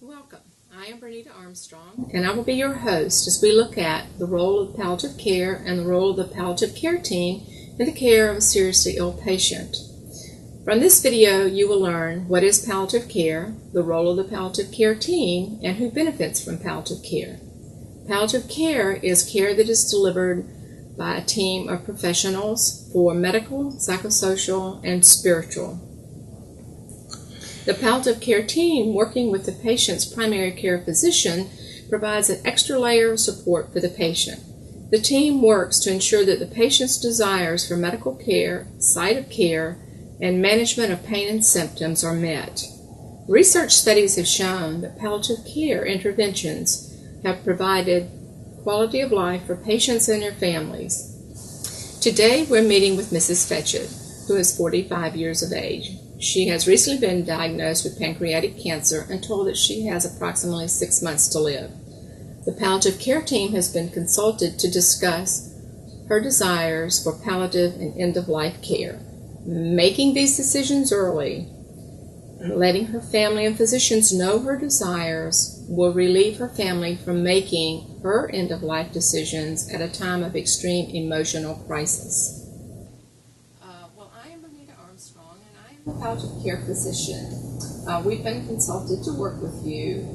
Welcome. I am Bernita Armstrong, and I will be your host as we look at the role of palliative care and the role of the palliative care team in the care of a seriously ill patient. From this video, you will learn what is palliative care, the role of the palliative care team, and who benefits from palliative care. Palliative care is care that is delivered by a team of professionals for medical, psychosocial, and spiritual. The palliative care team, working with the patient's primary care physician, provides an extra layer of support for the patient. The team works to ensure that the patient's desires for medical care, site of care, and management of pain and symptoms are met. Research studies have shown that palliative care interventions have provided quality of life for patients and their families. Today, we're meeting with Mrs. Fetchett, who is 45 years of age. She has recently been diagnosed with pancreatic cancer and told that she has approximately 6 months to live. The palliative care team has been consulted to discuss her desires for palliative and end-of-life care. Making these decisions early and letting her family and physicians know her desires will relieve her family from making her end-of-life decisions at a time of extreme emotional crisis. A palliative care physician. We've been consulted to work with you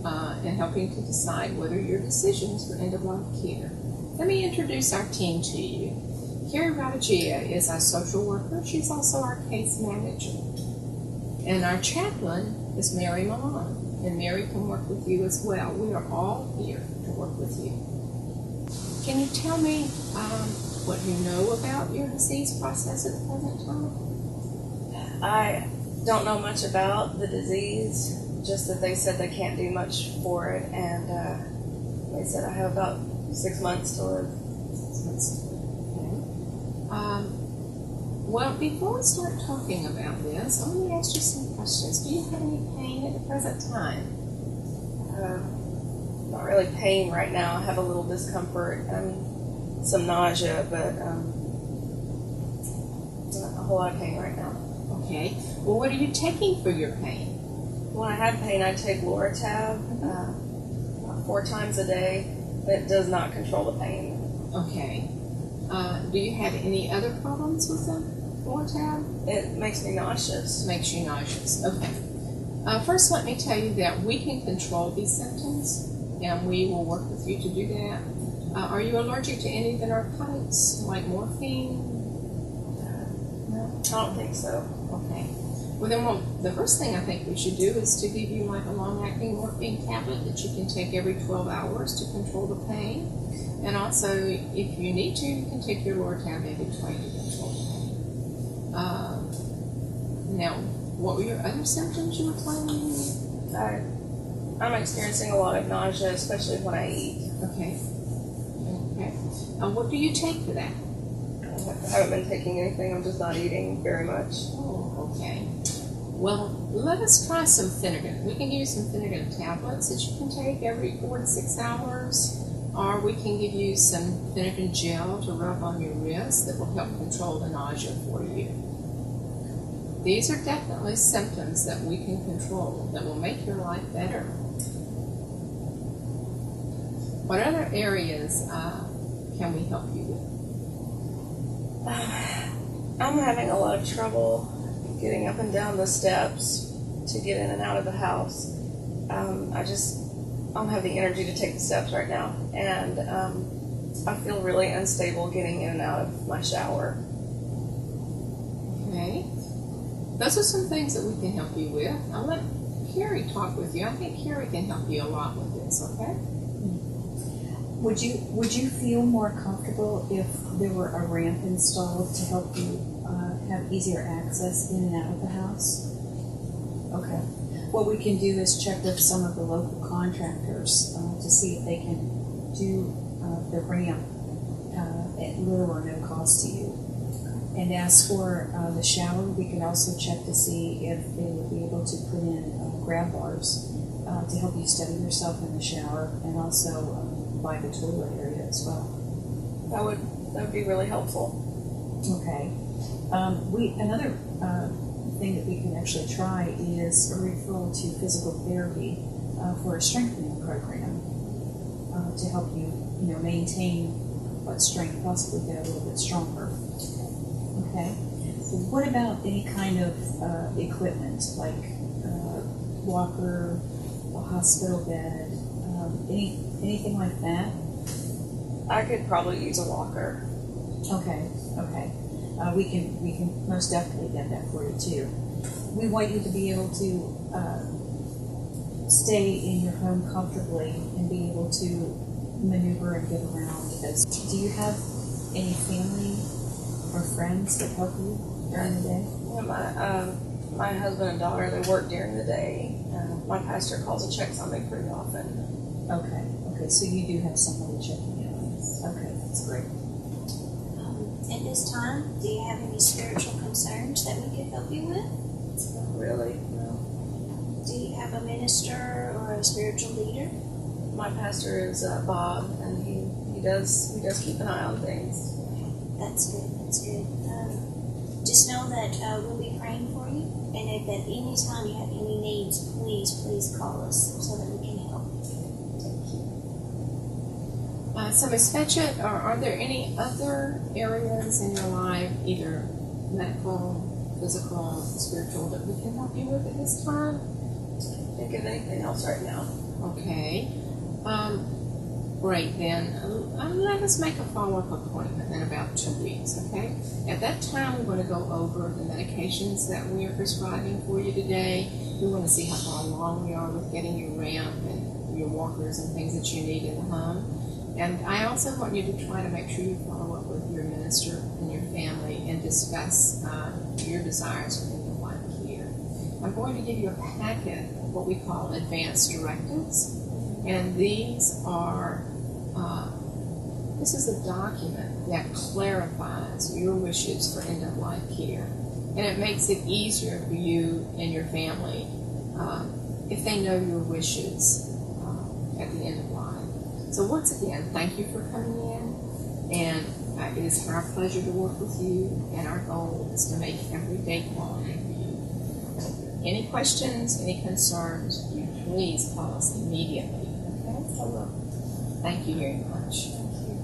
in helping to decide whether your decisions for end-of-life care. Let me introduce our team to you. Carrie Ravagia is our social worker. She's also our case manager. And our chaplain is Mary Milan, and Mary can work with you as well. We are all here to work with you. Can you tell me what you know about your disease process at the present time? I don't know much about the disease, just that they said they can't do much for it, and they said I have about 6 months to live. 6 months. Okay. Well, before we start talking about this, let me ask you some questions. Do you have any pain at the present time? Not really pain right now. I have a little discomfort and some nausea, but not a whole lot of pain right now. Okay. Well, what are you taking for your pain? When I have pain, I take Palliative 4 times a day. It does not control the pain. Okay. Do you have any other problems with the Palliative? It makes me nauseous. Makes you nauseous. Okay. First, let me tell you that we can control these symptoms, and we will work with you to do that. Are you allergic to any of the narcotics, like morphine? I don't think so. Okay. Well, then the first thing I think we should do is to give you like a long-acting morphine tablet that you can take every 12 hours to control the pain. And also, if you need to, you can take your Palliative every 20 to control the pain. Now, what were your other symptoms you were claiming? I'm experiencing a lot of nausea, especially when I eat. Okay. Okay. What do you take for that? I haven't been taking anything. I'm just not eating very much. Oh, okay. Well, let us try some Finnegan. We can give you some Finnegan tablets that you can take every 4 to 6 hours, or we can give you some Finnegan gel to rub on your wrist that will help control the nausea for you. These are definitely symptoms that we can control that will make your life better. What other areas can we help you with? I'm having a lot of trouble getting up and down the steps to get in and out of the house. I don't have the energy to take the steps right now, and I feel really unstable getting in and out of my shower. Okay. Those are some things that we can help you with. I'll let Carrie talk with you. I think Carrie can help you a lot with this, okay? Would you feel more comfortable if there were a ramp installed to help you have easier access in and out of the house? Okay. What we can do is check with some of the local contractors to see if they can do the ramp at little or no cost to you. And as for the shower, we can also check to see if they would be able to put in grab bars to help you steady yourself in the shower, and also by the toilet area as well. That would be really helpful. Okay. Another thing that we can actually try is a referral to physical therapy for a strengthening program to help you, maintain what strength, possibly get a little bit stronger. Okay. So what about any kind of equipment, like walker, a hospital bed, anything like that? I could probably use a walker. Okay. We can most definitely get that for you too. We want you to be able to stay in your home comfortably and be able to maneuver and get around. Do you have any family or friends that help you during the day? Yeah, my husband and daughter, they work during the day. My pastor calls and checks on me pretty often. Okay, so you do have somebody checking in on you. Okay, that's great. At this time, do you have any spiritual concerns that we could help you with? Not really, no. Do you have a minister or a spiritual leader? My pastor is Bob, and he does keep an eye on things. That's good. Just know that we'll be praying for you, and if at any time you have any needs, please call us so that we can help. So Ms. Fetchett, are there any other areas in your life, either medical, physical, spiritual, that we can help you with at this time? Can't think of anything else right now. Okay. Great, then. Let us make a follow-up appointment in about 2 weeks, okay? At that time, we're going to go over the medications that we are prescribing for you today. We want to see how far along we are with getting your ramp and your walkers and things that you need in the home. And I also want you to try to make sure you follow up with your minister and your family and discuss your desires for end-of-life care. I'm going to give you a packet of what we call advanced directives, and these are this is a document that clarifies your wishes for end-of-life care, and it makes it easier for you and your family if they know your wishes at the end of life. So once again, thank you for coming in, and it is our pleasure to work with you, and our goal is to make every day quality for you. Any questions, any concerns, please call us immediately. Okay? I will. Thank you very much. Thank you.